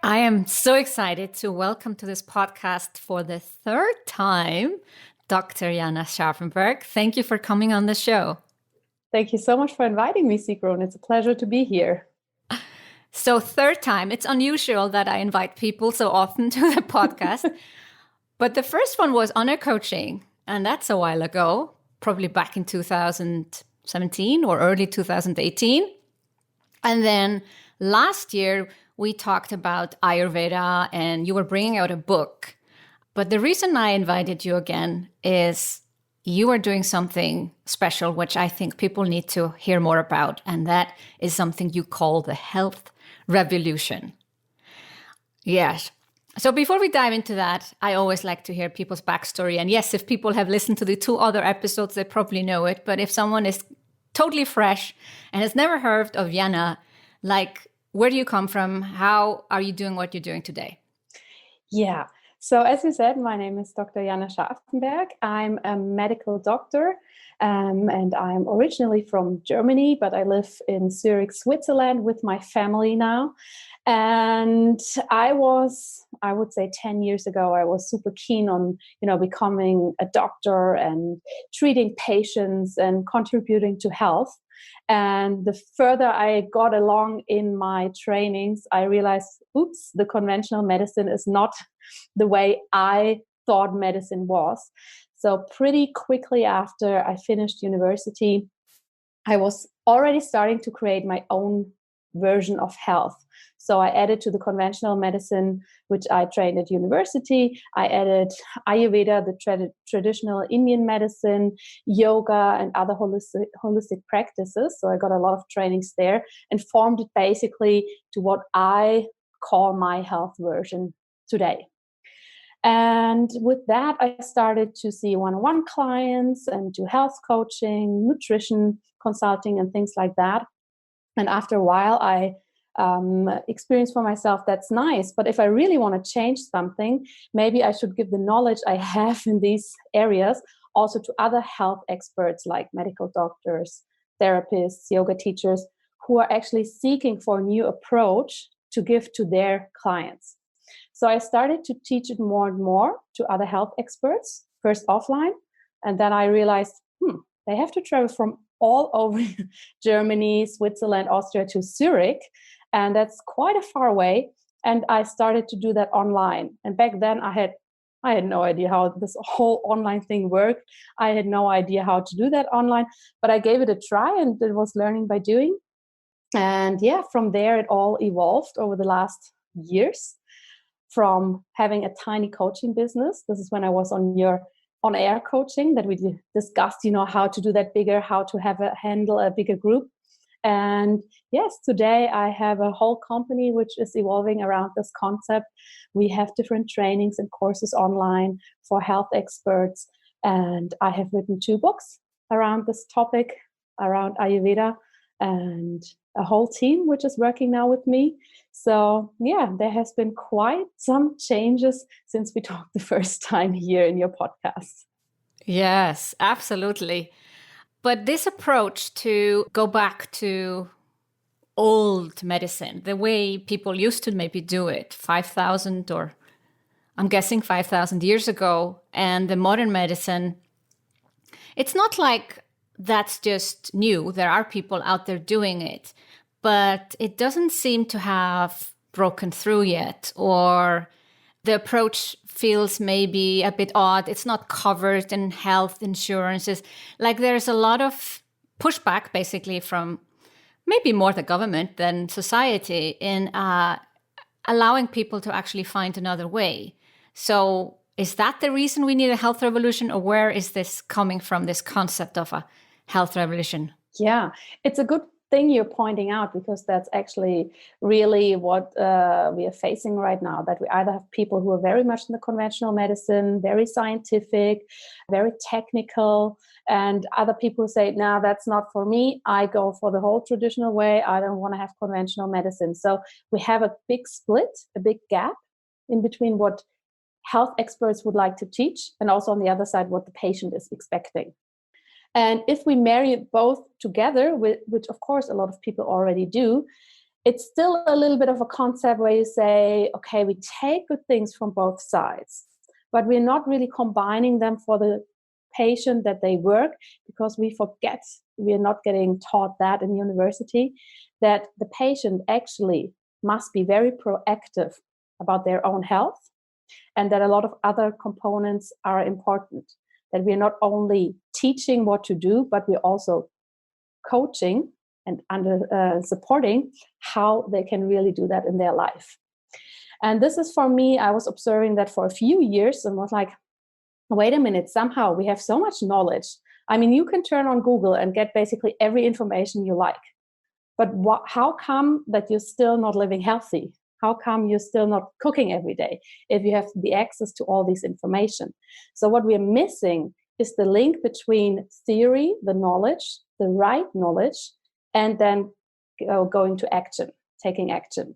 I am so excited to welcome to this podcast for the third time Dr. Janna Scharfenberg. Thank you for coming on the show. Thank you so much for inviting me, Sigrun. It's a pleasure to be here. So, third time, it's unusual that I invite people so often to the podcast. But the first one was honor coaching, and that's a while ago, probably back in 2017 or early 2018. And then last year, we talked about Ayurveda, and you were bringing out a book. But the reason I invited you again is you are doing something special, which I think people need to hear more about. And that is something you call the health revolution. Yes. So before we dive into that, I always like to hear people's backstory. And yes, if people have listened to the 2 other episodes, they probably know it. But if someone is totally fresh and has never heard of Jana, like, where do you come from? How are you doing what you're doing today? Yeah. So as you said, my name is Dr. Janna Scharfenberg. I'm a medical doctor, and I'm originally from Germany, but I live in Zurich, Switzerland with my family now. And I would say 10 years ago, I was super keen on, becoming a doctor and treating patients and contributing to health. And the further I got along in my trainings, I realized, oops, the conventional medicine is not the way I thought medicine was. So pretty quickly after I finished university, I was already starting to create my own version of health. So I added to the conventional medicine, which I trained at university. I added Ayurveda, the traditional Indian medicine, yoga, and other holistic practices. So I got a lot of trainings there and formed it basically to what I call my health version today. And with that, I started to see one-on-one clients and do health coaching, nutrition consulting, and things like that. And after a while, I experienced for myself, that's nice. But if I really want to change something, maybe I should give the knowledge I have in these areas also to other health experts like medical doctors, therapists, yoga teachers, who are actually seeking for a new approach to give to their clients. So I started to teach it more and more to other health experts, first offline. And then I realized, they have to travel from all over Germany, Switzerland, Austria to Zurich. And that's quite a far away. And I started to do that online. And back then I had no idea how this whole online thing worked. I had no idea how to do that online, but I gave it a try, and it was learning by doing. And yeah, from there it all evolved over the last years, from having a tiny coaching business. This is when I was on your on-air coaching that we discussed, how to do that bigger, how to handle a bigger group. And yes, today I have a whole company which is evolving around this concept. We have different trainings and courses online for health experts. And I have written 2 books around this topic, around Ayurveda, and a whole team which is working now with me. So yeah, there has been quite some changes since we talked the first time here in your podcast. Yes, absolutely. But this approach to go back to old medicine, the way people used to maybe do it 5,000 or I'm guessing 5,000 years ago, and the modern medicine, it's not like that's just new. There are people out there doing it, but it doesn't seem to have broken through yet, or the approach feels maybe a bit odd. It's not covered in health insurances. Like there's a lot of pushback basically from maybe more the government than society in allowing people to actually find another way. So is that the reason we need a health revolution, or where is this coming from, this concept of a health revolution? Yeah, it's a good thing you're pointing out, because that's actually really what we are facing right now, that we either have people who are very much in the conventional medicine, very scientific, very technical, and other people who say, no, that's not for me. I go for the whole traditional way. I don't want to have conventional medicine. So we have a big split, a big gap in between what health experts would like to teach, and also on the other side, what the patient is expecting. And if we marry both together, which of course a lot of people already do, it's still a little bit of a concept where you say, okay, we take good things from both sides, but we're not really combining them for the patient that they work, because we forget, we're not getting taught that in university, that the patient actually must be very proactive about their own health, and that a lot of other components are important, that we're not only teaching what to do, but we're also coaching and supporting how they can really do that in their life. And this is, for me, I was observing that for a few years and was like, wait a minute, somehow we have so much knowledge. I mean, you can turn on Google and get basically every information you like. But how come that you're still not living healthy? How come you're still not cooking every day if you have the access to all this information? So what we're missing is the link between theory, the knowledge, the right knowledge, and then going to action, taking action.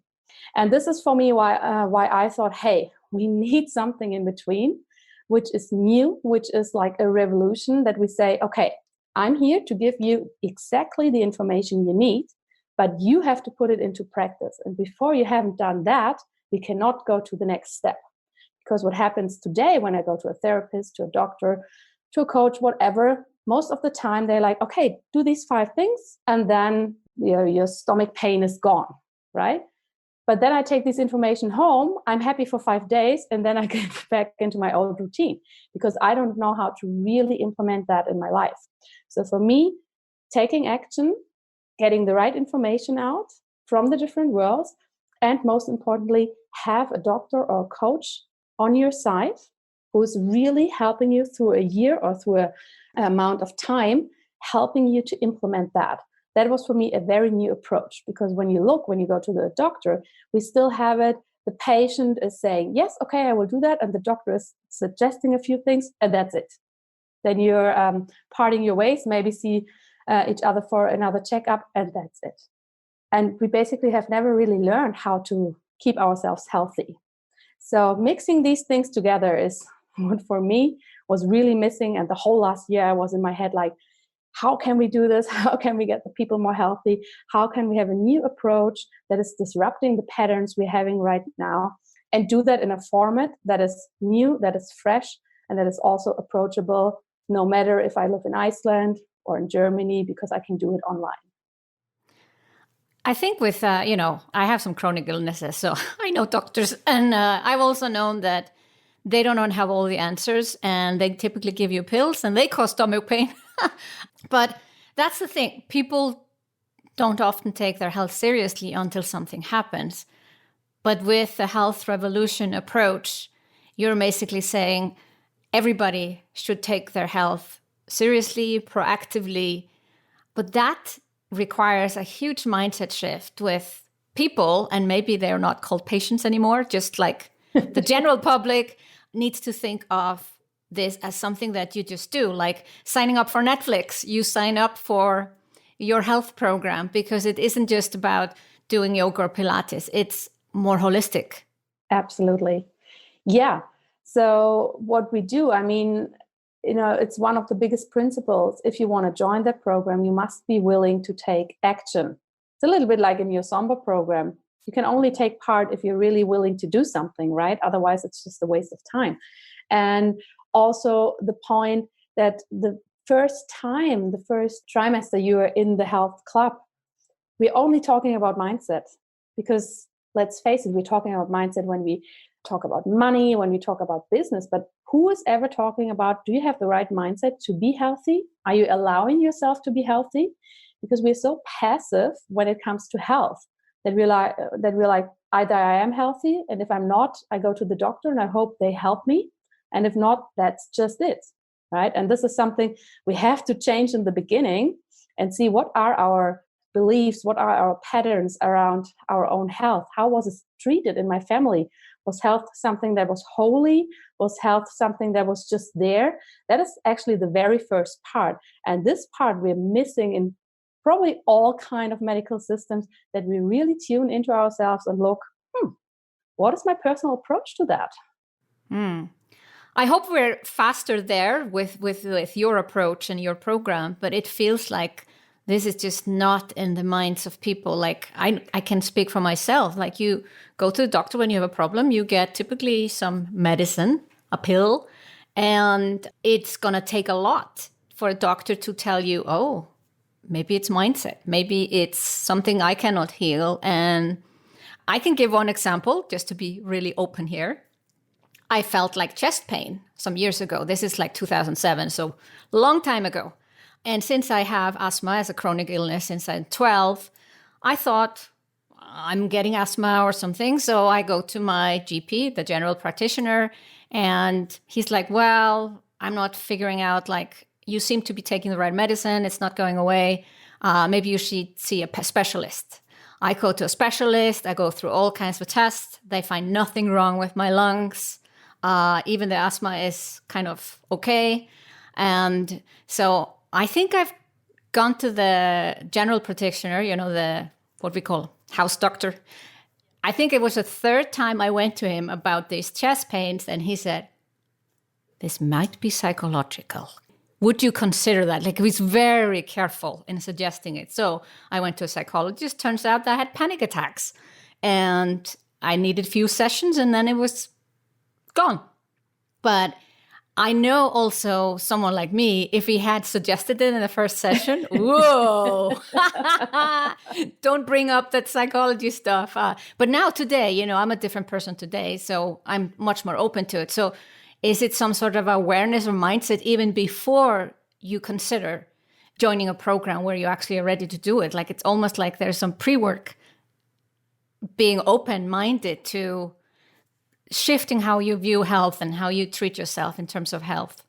And this is for me why I thought, hey, we need something in between, which is new, which is like a revolution, that we say, okay, I'm here to give you exactly the information you need, but you have to put it into practice. And before you haven't done that, we cannot go to the next step. Because what happens today when I go to a therapist, to a doctor, to a coach, whatever, most of the time they're like, okay, do these 5 things, and then your stomach pain is gone, right? But then I take this information home, I'm happy for 5 days, and then I get back into my old routine, because I don't know how to really implement that in my life. So for me, taking action, getting the right information out from the different worlds, and most importantly, have a doctor or a coach on your side who's really helping you through a year or through an amount of time, helping you to implement that. That was for me a very new approach, because when you go to the doctor, we still have it. The patient is saying, yes, okay, I will do that. And the doctor is suggesting a few things, and that's it. Then you're parting your ways, maybe see each other for another checkup, and that's it. And we basically have never really learned how to keep ourselves healthy. So mixing these things together is what for me was really missing. And the whole last year I was in my head like, how can we do this? How can we get the people more healthy? How can we have a new approach that is disrupting the patterns we're having right now, and do that in a format that is new, that is fresh, and that is also approachable, no matter if I live in Iceland or in Germany, because I can do it online. I think with, I have some chronic illnesses, so I know doctors, and I've also known that they don't have all the answers, and they typically give you pills, and they cause stomach pain. But that's the thing. People don't often take their health seriously until something happens. But with the health revolution approach, you're basically saying everybody should take their health seriously, proactively. But that requires a huge mindset shift with people, and maybe they're not called patients anymore, just like the general public needs to think of this as something that you just do, like signing up for Netflix. You sign up for your health program because it isn't just about doing yoga or Pilates. It's more holistic. Absolutely. Yeah. So what we do, I mean, it's one of the biggest principles. If you want to join that program, you must be willing to take action. It's a little bit like in your Zumba program. You can only take part if you're really willing to do something, right? Otherwise, it's just a waste of time. And also the point that the first trimester you are in the health club, we're only talking about mindset, because let's face it, we're talking about mindset when we talk about money, when we talk about business, but who is ever talking about, do you have the right mindset to be healthy? Are you allowing yourself to be healthy? Because we're so passive when it comes to health that we're like, either I am healthy, and if I'm not, I go to the doctor and I hope they help me. And if not, that's just it, right? And this is something we have to change in the beginning and see what are our beliefs, what are our patterns around our own health? How was it treated in my family? Was health something that was holy? Was health something that was just there? That is actually the very first part. And this part we're missing in probably all kind of medical systems, that we really tune into ourselves and look, what is my personal approach to that? I hope we're faster there with your approach and your program, but it feels like this is just not in the minds of people. Like I can speak for myself. Like you go to the doctor when you have a problem, you get typically some medicine, a pill, and it's going to take a lot for a doctor to tell you, oh, maybe it's mindset. Maybe it's something I cannot heal. And I can give one example just to be really open here. I felt like chest pain some years ago. This is like 2007, so a long time ago. And since I have asthma as a chronic illness since I'm 12, I thought I'm getting asthma or something. So I go to my GP, the general practitioner, and he's like, well, I'm not figuring out, like, you seem to be taking the right medicine. It's not going away. Maybe you should see a specialist. I go to a specialist. I go through all kinds of tests. They find nothing wrong with my lungs. Even the asthma is kind of okay. And so I think I've gone to the general practitioner, the what we call house doctor. I think it was the third time I went to him about these chest pains, and he said, this might be psychological. Would you consider that? Like, he was very careful in suggesting it. So I went to a psychologist. Turns out I had panic attacks, and I needed a few sessions, and then it was gone. But I know also someone like me, if he had suggested it in the first session, whoa, don't bring up that psychology stuff. But now today, I'm a different person today, so I'm much more open to it. So is it some sort of awareness or mindset even before you consider joining a program where you actually are ready to do it? Like, it's almost like there's some pre-work, being open-minded to shifting how you view health and how you treat yourself in terms of health.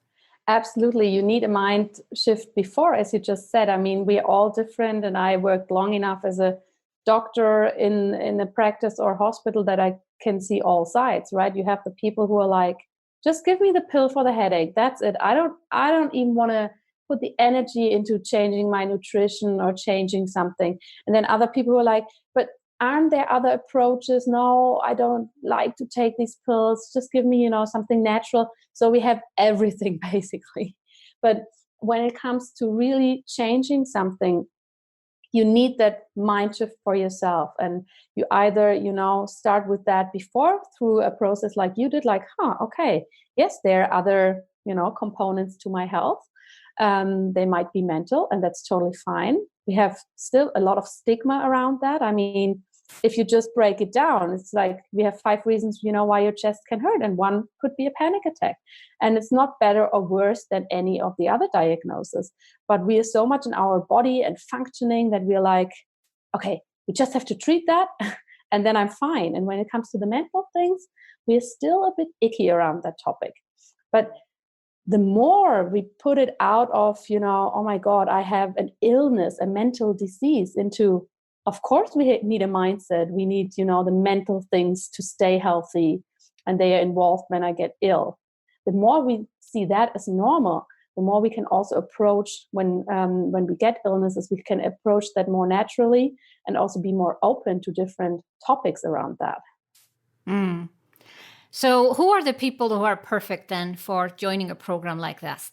Absolutely. You need a mind shift before, as you just said. I mean, we're all different, and I worked long enough as a doctor in a practice or hospital that I can see all sides, right? You have the people who are like, just give me the pill for the headache. That's it. I don't even want to put the energy into changing my nutrition or changing something. And then other people who are like, but aren't there other approaches? No, I don't like to take these pills. Just give me, something natural. So we have everything basically. But when it comes to really changing something, you need that mind shift for yourself. And you either, start with that before through a process like you did, like, okay, yes, there are other, components to my health. They might be mental, and that's totally fine. We have still a lot of stigma around that. I mean, if you just break it down, it's like we have 5 reasons, why your chest can hurt, and one could be a panic attack. And it's not better or worse than any of the other diagnoses. But we are so much in our body and functioning that we're like, okay, we just have to treat that, and then I'm fine. And when it comes to the mental things, we're still a bit icky around that topic. But the more we put it out of, oh my God, I have an illness, a mental disease, into, of course, we need a mindset. We need, the mental things to stay healthy, and they are involved when I get ill. The more we see that as normal, the more we can also approach when we get illnesses, we can approach that more naturally and also be more open to different topics around that. Mm. So who are the people who are perfect then for joining a program like this?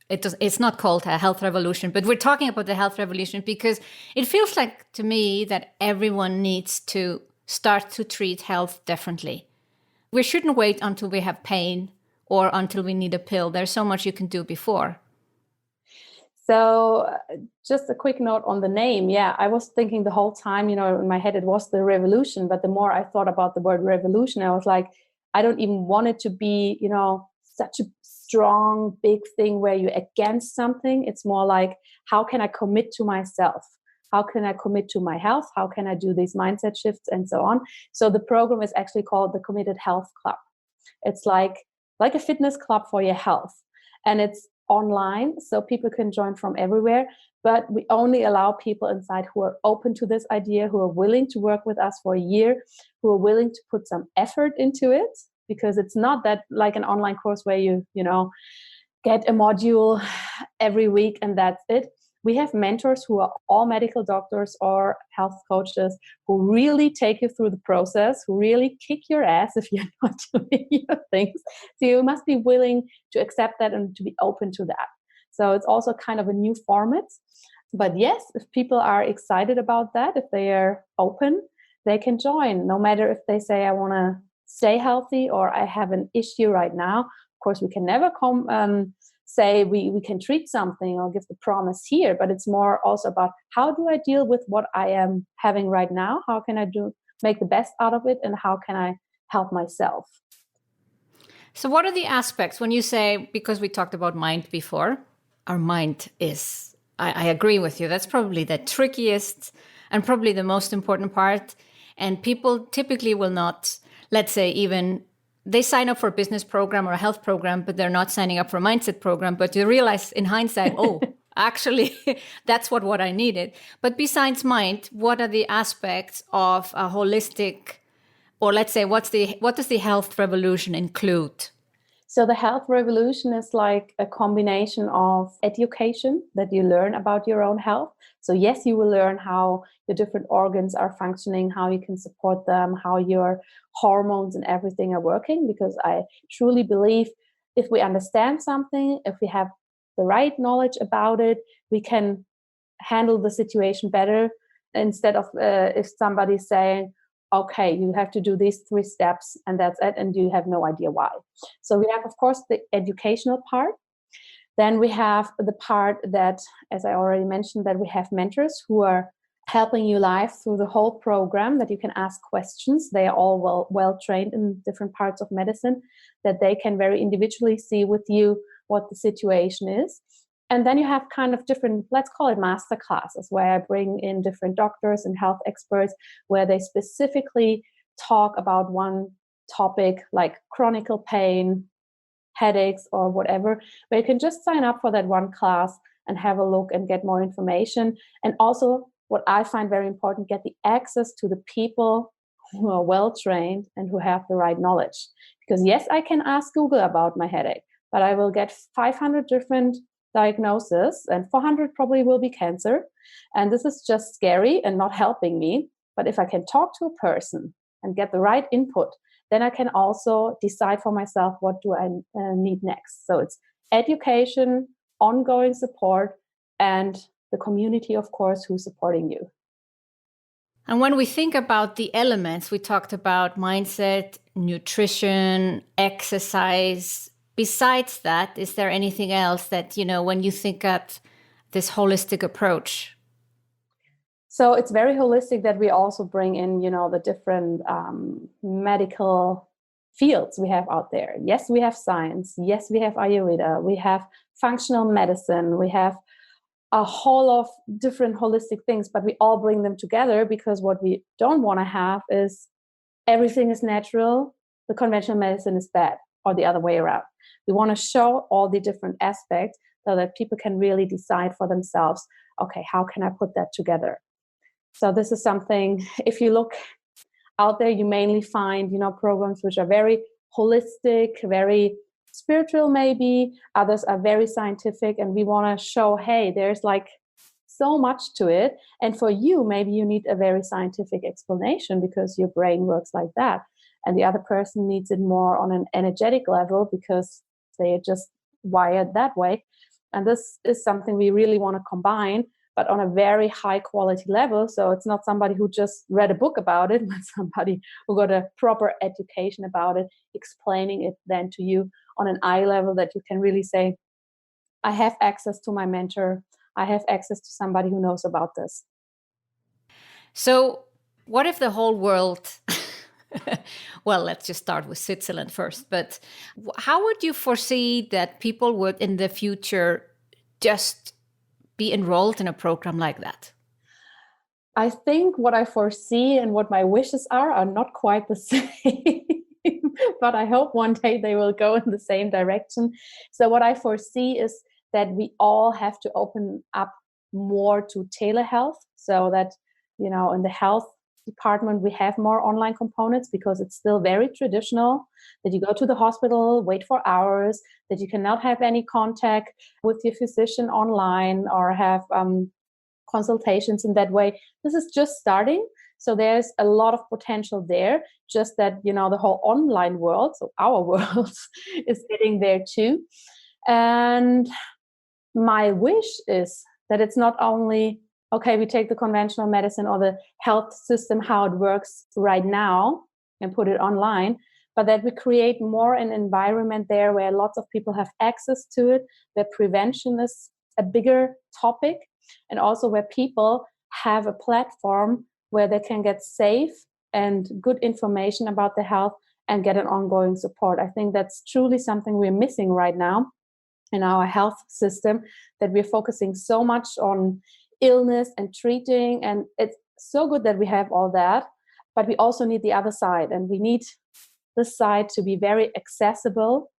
It's not called a health revolution, but we're talking about the health revolution because it feels like to me that everyone needs to start to treat health differently. We shouldn't wait until we have pain or until we need a pill. There's so much you can do before. So just a quick note on the name. Yeah, I was thinking the whole time, in my head, it was the revolution. But the more I thought about the word revolution, I was like, I don't even want it to be, such a strong, big thing where you're against something. It's more like, how can I commit to myself? How can I commit to my health? How can I do these mindset shifts and so on? So the program is actually called the Committed Health Club. It's like a fitness club for your health. And it's online, so people can join from everywhere. But we only allow people inside who are open to this idea, who are willing to work with us for a year, who are willing to put some effort into it, because it's not that like an online course where you get a module every week and that's it. We have mentors who are all medical doctors or health coaches who really take you through the process, who really kick your ass if you're not doing your things. So you must be willing to accept that and to be open to that. So it's also kind of a new format. But yes, if people are excited about that, if they are open, they can join, no matter if they say, I want to stay healthy or I have an issue right now. Of course, we can never say we can treat something or give the promise here, but it's more also about how do I deal with what I am having right now? How can I make the best out of it? And how can I help myself? So what are the aspects when you say, because we talked about mind before, our mind is, I agree with you, that's probably the trickiest and probably the most important part. And people typically will not, let's say, even they sign up for a business program or a health program, but they're not signing up for a mindset program. But you realize in hindsight, oh, actually, that's what I needed. But besides mind, what are the aspects of a holistic, or let's say, what does the health revolution include? So the health revolution is like a combination of education that you learn about your own health. So yes, you will learn how your different organs are functioning, how you can support them, how your hormones and everything are working, because I truly believe if we understand something, if we have the right knowledge about it, we can handle the situation better instead of if somebody's saying, okay, you have to do these 3 steps and that's it, and you have no idea why. So we have, of course, the educational part. Then we have the part that, as I already mentioned, that we have mentors who are helping you live through the whole program, that you can ask questions. They are all well trained in different parts of medicine, that they can very individually see with you what the situation is. And then you have kind of different, let's call it master classes, where I bring in different doctors and health experts, where they specifically talk about one topic like chronic pain, headaches, or whatever, where you can just sign up for that one class and have a look and get more information. And also, what I find very important, get the access to the people who are well trained and who have the right knowledge. Because yes, I can ask Google about my headache, but I will get 500 different diagnosis and 400 probably will be cancer, and this is just scary and not helping me. But if I can talk to a person and get the right input, then I can also decide for myself what do I need next. So it's education, ongoing support, and the community, of course, who's supporting you. And when we think about the elements, we talked about mindset, nutrition, exercise. Besides that, is there anything else that, when you think at this holistic approach? So it's very holistic that we also bring in, the different medical fields we have out there. Yes, we have science. Yes, we have Ayurveda. We have functional medicine. We have a whole of different holistic things, but we all bring them together, because what we don't want to have is everything is natural, the conventional medicine is bad, or the other way around. We want to show all the different aspects so that people can really decide for themselves, okay, how can I put that together? So this is something, if you look out there, you mainly find, programs which are very holistic, very spiritual maybe. Others are very scientific, and we want to show, hey, there's like so much to it. And for you, maybe you need a very scientific explanation because your brain works like that. And the other person needs it more on an energetic level because they are just wired that way. And this is something we really want to combine, but on a very high quality level. So it's not somebody who just read a book about it, but somebody who got a proper education about it, explaining it then to you on an eye level that you can really say, I have access to my mentor. I have access to somebody who knows about this. So what if the whole world, well, let's just start with Switzerland first, but how would you foresee that people would in the future just be enrolled in a program like that? I think what I foresee and what my wishes are not quite the same, but I hope one day they will go in the same direction. So what I foresee is that we all have to open up more to telehealth, so that, in the health department, we have more online components, because it's still very traditional that you go to the hospital, wait for hours, that you cannot have any contact with your physician online or have consultations in that way. This is just starting. So there's a lot of potential there, just that, the whole online world, so our world, is getting there too. And my wish is that it's not only, okay, we take the conventional medicine or the health system, how it works right now, and put it online, but that we create more an environment there where lots of people have access to it, where prevention is a bigger topic, and also where people have a platform where they can get safe and good information about their health and get an ongoing support. I think that's truly something we're missing right now in our health system, that we're focusing so much on illness and treating. And it's so good that we have all that, but we also need the other side. And we need this side to be very accessible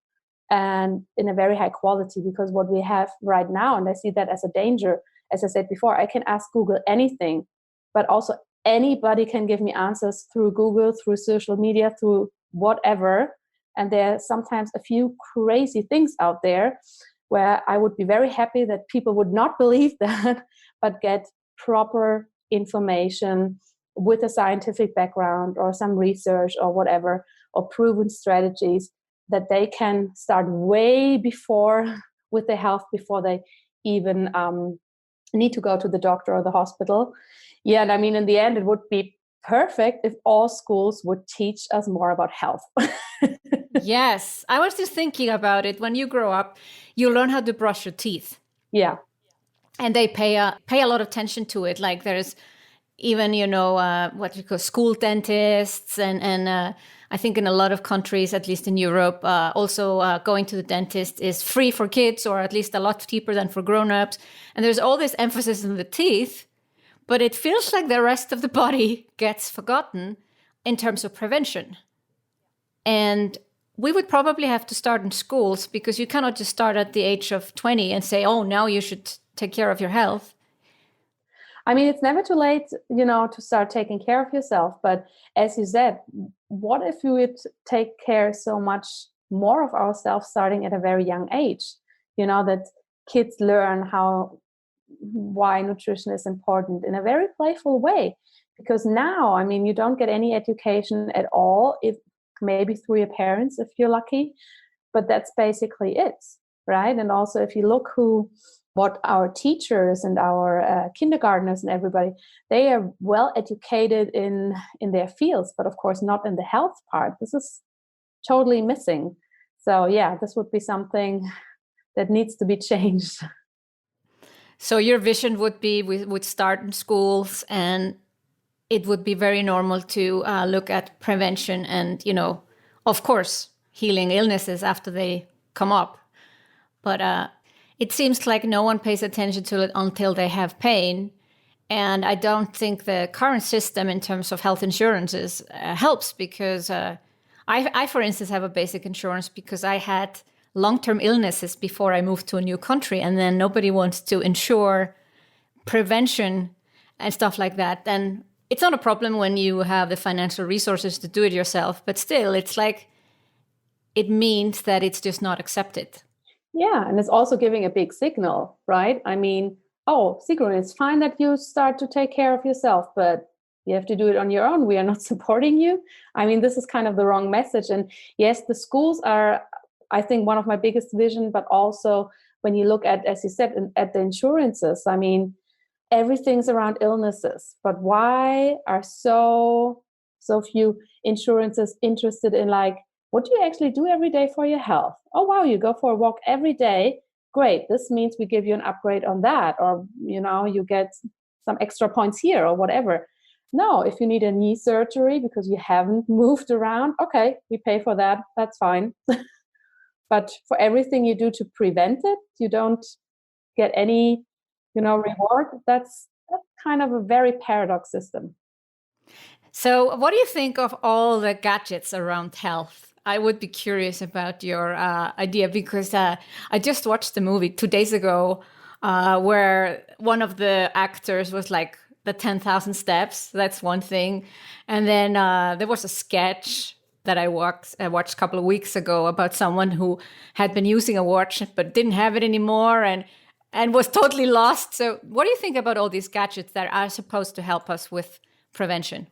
and in a very high quality, because what we have right now, and I see that as a danger, as I said before, I can ask Google anything, but also anybody can give me answers through Google, through social media, through whatever. And there are sometimes a few crazy things out there where I would be very happy that people would not believe that, but get proper information with a scientific background or some research or whatever, or proven strategies that they can start way before with their health, before they even need to go to the doctor or the hospital. Yeah, and I mean, in the end, it would be perfect if all schools would teach us more about health. Yes, I was just thinking about it. When you grow up, you learn how to brush your teeth. Yeah. And they pay a lot of attention to it. Like there's even, what you call school dentists. And I think in a lot of countries, at least in Europe, also going to the dentist is free for kids, or at least a lot cheaper than for grown-ups. And there's all this emphasis on the teeth, but it feels like the rest of the body gets forgotten in terms of prevention. And we would probably have to start in schools, because you cannot just start at the age of 20 and say, oh, now you should take care of your health. I mean, it's never too late, to start taking care of yourself. But as you said, what if we would take care so much more of ourselves starting at a very young age? That kids learn why nutrition is important in a very playful way. Because now, I mean, you don't get any education at all, if maybe through your parents, if you're lucky, but that's basically it, right? And also, if you look what our teachers and our kindergartners and everybody, they are well educated in their fields, but of course not in the health part. This is totally missing. So yeah, this would be something that needs to be changed. So your vision would be we would start in schools, and it would be very normal to look at prevention and, of course, healing illnesses after they come up. But it seems like no one pays attention to it until they have pain. And I don't think the current system in terms of health insurances helps, because I, for instance, have a basic insurance because I had long-term illnesses before I moved to a new country. And then nobody wants to insure prevention and stuff like that. And it's not a problem when you have the financial resources to do it yourself, but still, it's like, it means that it's just not accepted. Yeah, and it's also giving a big signal, right? I mean, oh, Sigrun, it's fine that you start to take care of yourself, but you have to do it on your own. We are not supporting you. I mean, this is kind of the wrong message. And yes, the schools are, I think, one of my biggest vision, but also when you look at, as you said, at the insurances, I mean, everything's around illnesses, but why are so few insurances interested in, like, what do you actually do every day for your health? Oh, wow, you go for a walk every day. Great. This means we give you an upgrade on that, or, you get some extra points here or whatever. No, if you need a knee surgery because you haven't moved around, okay, we pay for that. That's fine. But for everything you do to prevent it, you don't get any, reward. That's kind of a very paradox system. So what do you think of all the gadgets around health? I would be curious about your idea, because I just watched the movie 2 days ago where one of the actors was like the 10,000 steps. That's one thing. And then there was a sketch that I watched a couple of weeks ago about someone who had been using a watch but didn't have it anymore and was totally lost. So what do you think about all these gadgets that are supposed to help us with prevention?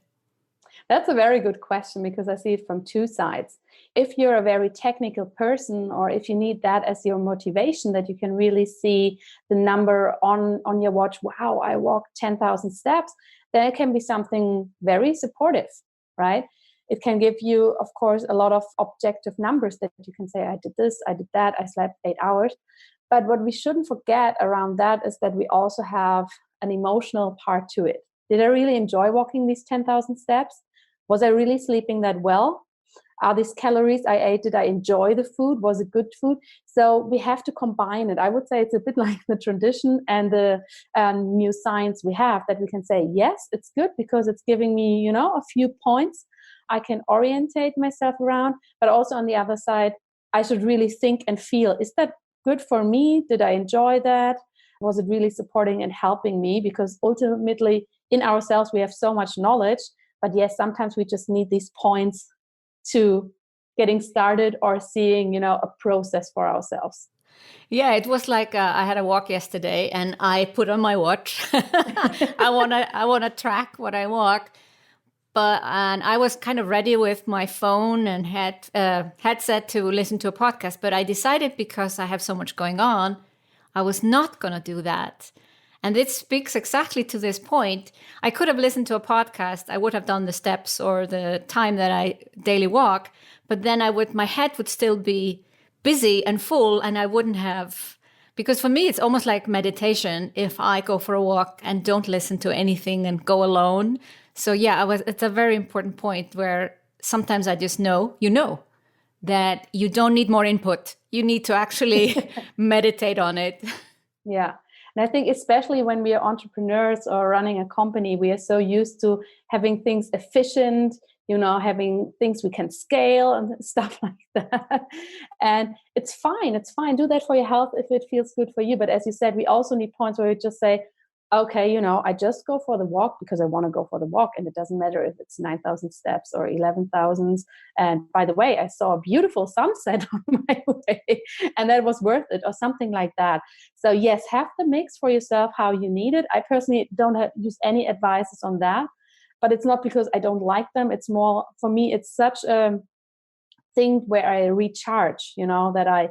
That's a very good question because I see it from two sides. If you're a very technical person, or if you need that as your motivation, that you can really see the number on your watch, wow, I walked 10,000 steps, then it can be something very supportive, right? It can give you, of course, a lot of objective numbers that you can say, I did this, I did that, I slept 8 hours. But what we shouldn't forget around that is that we also have an emotional part to it. Did I really enjoy walking these 10,000 steps? Was I really sleeping that well? Are these calories I ate, did I enjoy the food? Was it good food? So we have to combine it. I would say it's a bit like the tradition and the new science we have, that we can say, yes, it's good because it's giving me, a few points I can orientate myself around. But also on the other side, I should really think and feel, is that good for me? Did I enjoy that? Was it really supporting and helping me? Because ultimately in ourselves, we have so much knowledge, but yes, sometimes we just need these points to getting started or seeing, a process for ourselves. Yeah, it was like I had a walk yesterday and I put on my watch. I wanna track what I walk. And I was kind of ready with my phone and headset to listen to a podcast, but I decided because I have so much going on, I was not going to do that. And it speaks exactly to this point. I could have listened to a podcast. I would have done the steps or the time that I daily walk, but then my head would still be busy and full, and I wouldn't have, because for me, it's almost like meditation if I go for a walk and don't listen to anything and go alone. So yeah, it's a very important point where sometimes I just know, that you don't need more input. You need to actually meditate on it. Yeah. And I think especially when we are entrepreneurs or running a company, we are so used to having things efficient, having things we can scale and stuff like that. And it's fine. It's fine. Do that for your health if it feels good for you. But as you said, we also need points where we just say, okay, I just go for the walk because I want to go for the walk. And it doesn't matter if it's 9,000 steps or 11,000. And by the way, I saw a beautiful sunset on my way and that was worth it, or something like that. So yes, have the mix for yourself how you need it. I personally don't use any advices on that, but it's not because I don't like them. It's more, for me, it's such a thing where I recharge, that I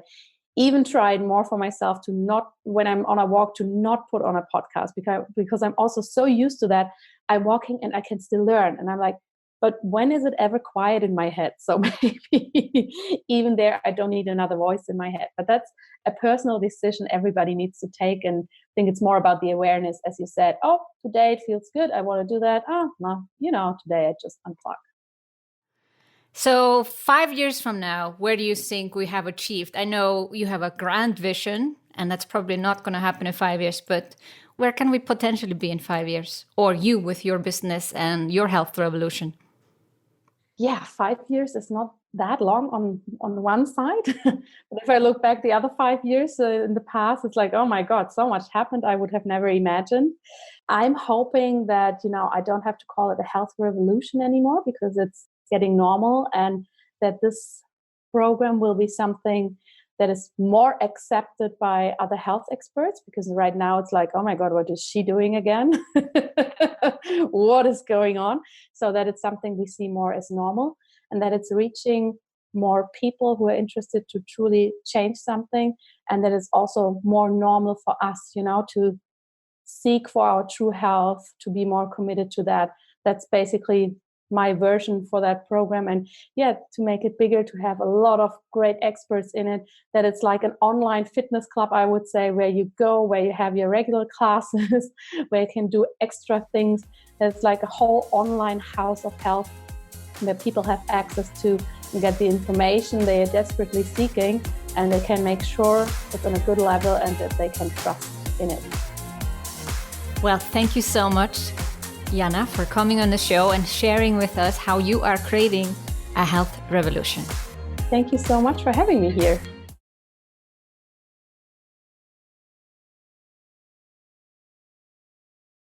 even tried more for myself to not, when I'm on a walk, to not put on a podcast because I'm also so used to that. I'm walking and I can still learn. And I'm like, but when is it ever quiet in my head? So maybe even there, I don't need another voice in my head. But that's a personal decision everybody needs to take. And I think it's more about the awareness, as you said, oh, today it feels good. I want to do that. Oh, no, today I just unplug. So 5 years from now, where do you think we have achieved? I know you have a grand vision, and that's probably not going to happen in 5 years, but where can we potentially be in 5 years? Or you with your business and your health revolution? Yeah, 5 years is not that long on one side. But if I look back the other 5 years in the past, it's like, oh my God, so much happened I would have never imagined. I'm hoping that, I don't have to call it a health revolution anymore because it's getting normal, and that this program will be something that is more accepted by other health experts, because right now it's like, oh my God, what is she doing again? What is going on? So that it's something we see more as normal, and that it's reaching more people who are interested to truly change something, and that it's also more normal for us, to seek for our true health, to be more committed to that. That's basically my version for that program. And yeah, to make it bigger, to have a lot of great experts in it, that it's like an online fitness club, I would say, where you go, where you have your regular classes, where you can do extra things. It's like a whole online house of health where people have access to and get the information they are desperately seeking, and they can make sure it's on a good level and that they can trust in it. Well, thank you so much, Jana, for coming on the show and sharing with us how you are creating a health revolution. Thank you so much for having me here.